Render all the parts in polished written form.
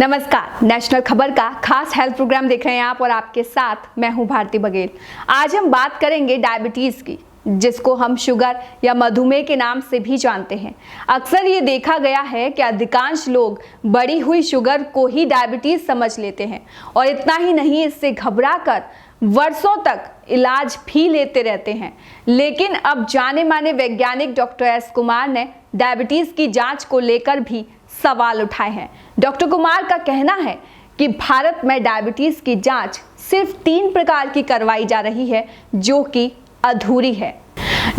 नमस्कार, नेशनल खबर का खास हेल्थ प्रोग्राम देख रहे हैं आप और आपके साथ मैं हूं भारती बघेल। आज हम बात करेंगे डायबिटीज की, जिसको हम शुगर या मधुमेह के नाम से भी जानते हैं। अक्सर ये देखा गया है कि अधिकांश लोग बढ़ी हुई शुगर को ही डायबिटीज समझ लेते हैं और इतना ही नहीं, इससे घबराकर वर्षों तक इलाज भी लेते रहते हैं। लेकिन अब जाने माने वैज्ञानिक डॉक्टर एस कुमार ने डायबिटीज की जांच को लेकर भी सवाल उठाए हैं। डॉक्टर कुमार का कहना है कि भारत में डायबिटीज की जांच सिर्फ 3 प्रकार की करवाई जा रही है, जो कि अधूरी है।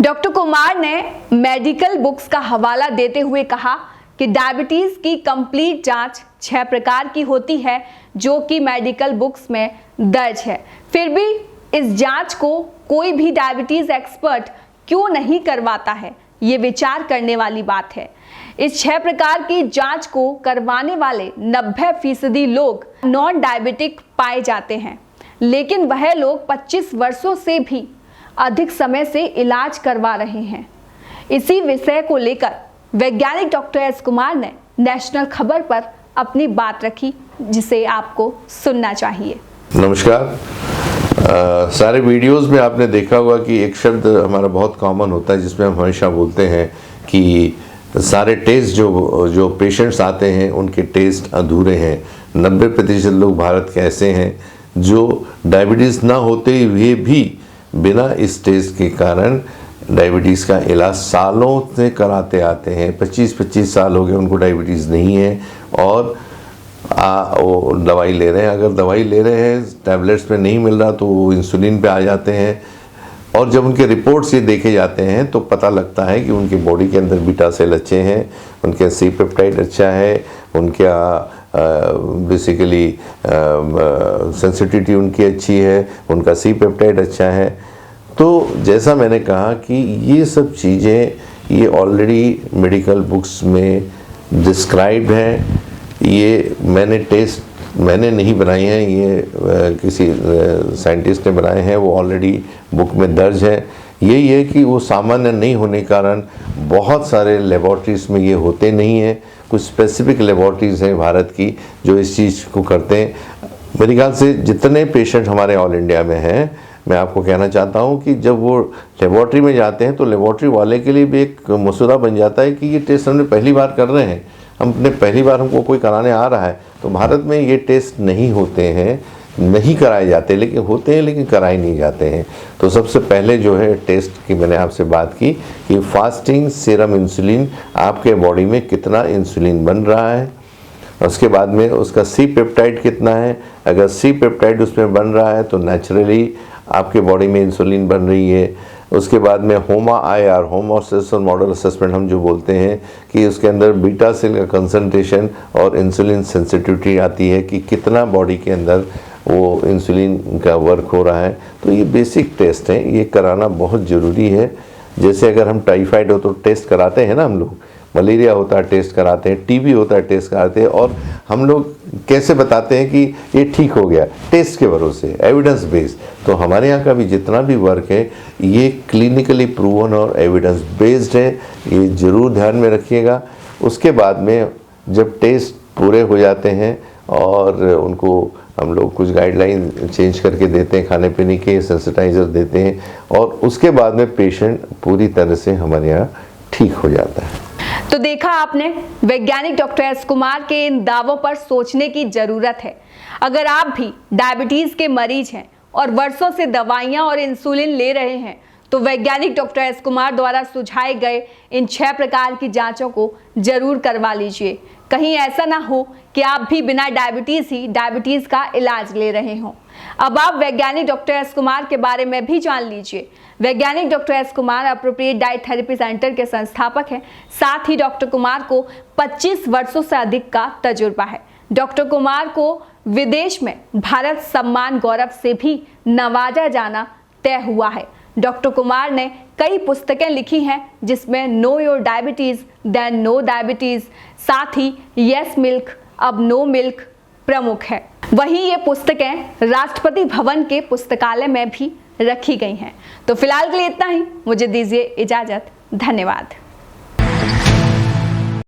डॉक्टर कुमार ने मेडिकल बुक्स का हवाला देते हुए कहा कि डायबिटीज की कंप्लीट जांच 6 प्रकार की होती है, जो कि मेडिकल बुक्स में दर्ज है। फिर भी इस जांच को कोई भी डायबिटीज एक्सपर्ट क्यों नहीं करवाता है, ये विचार करने वाली बात है। इस 6 प्रकार की जांच को करवाने वाले 90% लोग नॉन डायबिटिक पाए जाते हैं, लेकिन वह लोग 25 वर्षों से भी अधिक समय से इलाज करवा रहे हैं। इसी विषय को लेकर वैज्ञानिक डॉक्टर एस कुमार ने नेशनल खबर पर अपनी बात रखी, जिसे आपको सुनना चाहिए। नमस्कार। सारे वीडियोस में आपने देखा होगा कि एक शब्द हमारा बहुत कॉमन होता है, जिसमें हम हमेशा बोलते हैं कि सारे टेस्ट जो पेशेंट्स आते हैं उनके टेस्ट अधूरे हैं। 90% लोग भारत के ऐसे हैं जो डायबिटीज़ ना होते हुए भी बिना इस टेस्ट के कारण डायबिटीज़ का इलाज सालों से कराते आते हैं। 25-25 साल हो गए उनको डायबिटीज़ नहीं है और वो दवाई ले रहे हैं। अगर दवाई ले रहे हैं, टैबलेट्स में नहीं मिल रहा तो वो इंसुलिन पे आ जाते हैं और जब उनके रिपोर्ट्स ये देखे जाते हैं तो पता लगता है कि उनकी बॉडी के अंदर बीटा सेल अच्छे हैं, उनके सी पेप्टाइड अच्छा है, उनका बेसिकली सेंसिटिविटी उनकी अच्छी है, उनका सी पेप्टाइड अच्छा है। तो जैसा मैंने कहा कि ये सब चीज़ें ये ऑलरेडी मेडिकल बुक्स में डिस्क्राइब हैं। ये मैंने नहीं बनाई हैं, ये किसी साइंटिस्ट ने बनाए हैं, वो ऑलरेडी बुक में दर्ज है। यही है कि वो सामान्य नहीं होने के कारण बहुत सारे लेबॉर्ट्रीज़ में ये होते नहीं हैं। कुछ स्पेसिफिक लेबॉर्ट्रीज़ हैं भारत की जो इस चीज़ को करते हैं। मेरे ख्याल से जितने पेशेंट हमारे ऑल इंडिया में हैं, मैं आपको कहना चाहता हूं कि जब वो लेबॉर्ट्री में जाते हैं तो लेबॉर्ट्री वाले के लिए भी एक मसूदा बन जाता है कि ये टेस्ट हमने पहली बार कर रहे हैं, हमने पहली बार हमको कोई कराने आ रहा है। तो भारत में ये टेस्ट नहीं होते हैं, नहीं कराए जाते, लेकिन होते हैं लेकिन कराए नहीं जाते हैं। तो सबसे पहले जो है टेस्ट की मैंने आपसे बात की कि फास्टिंग सीरम इंसुलिन, आपके बॉडी में कितना इंसुलिन बन रहा है, उसके बाद में उसका सी पेप्टाइड कितना है। अगर सी पेप्टाइड उसमें बन रहा है तो नेचुरली आपके बॉडी में इंसुलिन बन रही है। उसके बाद में HOMA-IR, होमोसेसुअल मॉडल असेसमेंट हम जो बोलते हैं कि उसके अंदर बीटा सेल का कंसंट्रेशन और इंसुलिन सेंसिटिविटी आती है कि कितना बॉडी के अंदर वो इंसुलिन का वर्क हो रहा है। तो ये बेसिक टेस्ट हैं, ये कराना बहुत ज़रूरी है। जैसे अगर हम टाइफाइड हो तो टेस्ट कराते हैं ना हम लोग, मलेरिया होता है टेस्ट कराते हैं, टीबी होता है टेस्ट कराते हैं, और हम लोग कैसे बताते हैं कि ये ठीक हो गया? टेस्ट के भरोसे, एविडेंस बेस्ड। तो हमारे यहाँ का भी जितना भी वर्क है ये क्लिनिकली प्रूवन और एविडेंस बेस्ड है, ये ज़रूर ध्यान में रखिएगा। उसके बाद में जब टेस्ट पूरे हो जाते हैं और उनको हम लोग कुछ गाइडलाइन चेंज करके देते हैं, खाने पीने के सेंसिटाइजर देते हैं, और उसके बाद में पेशेंट पूरी तरह से हमारे यहाँ ठीक हो जाता है। तो देखा आपने, वैज्ञानिक डॉक्टर एस कुमार के इन दावों पर सोचने की जरूरत है। अगर आप भी डायबिटीज के मरीज हैं और वर्षों से दवाइयां और इंसुलिन ले रहे हैं, तो वैज्ञानिक डॉक्टर एस कुमार द्वारा सुझाए गए इन 6 प्रकार की जांचों को जरूर करवा लीजिए। कहीं ऐसा ना हो कि आप भी बिना डायबिटीज का इलाज ले रहे हों। अब आप वैज्ञानिक डॉक्टर एस कुमार के बारे में भी जान लीजिए। वैज्ञानिक doctor S Kumar appropriate diet therapy centre के संस्थापक हैं। साथ ही डॉक्टर कुमार को 25 वर्षों से अधिक का तजुर्बा है। डॉक्टर कुमार को विदेश में भारत सम्मान गौरव से भी नवाजा जाना तय हुआ है। डॉक्टर कुमार ने कई पुस्तकें लिखी हैं, जिसमें know your diabetes then no diabetes, साथ ही यस मिल्क अब नो मिल्क प्रमुख है। वहीं ये पुस्तकें राष्ट्रपति भवन के पुस्तकालय में भी रखी गई हैं। तो फिलहाल के लिए इतना ही, मुझे दीजिए इजाजत। धन्यवाद।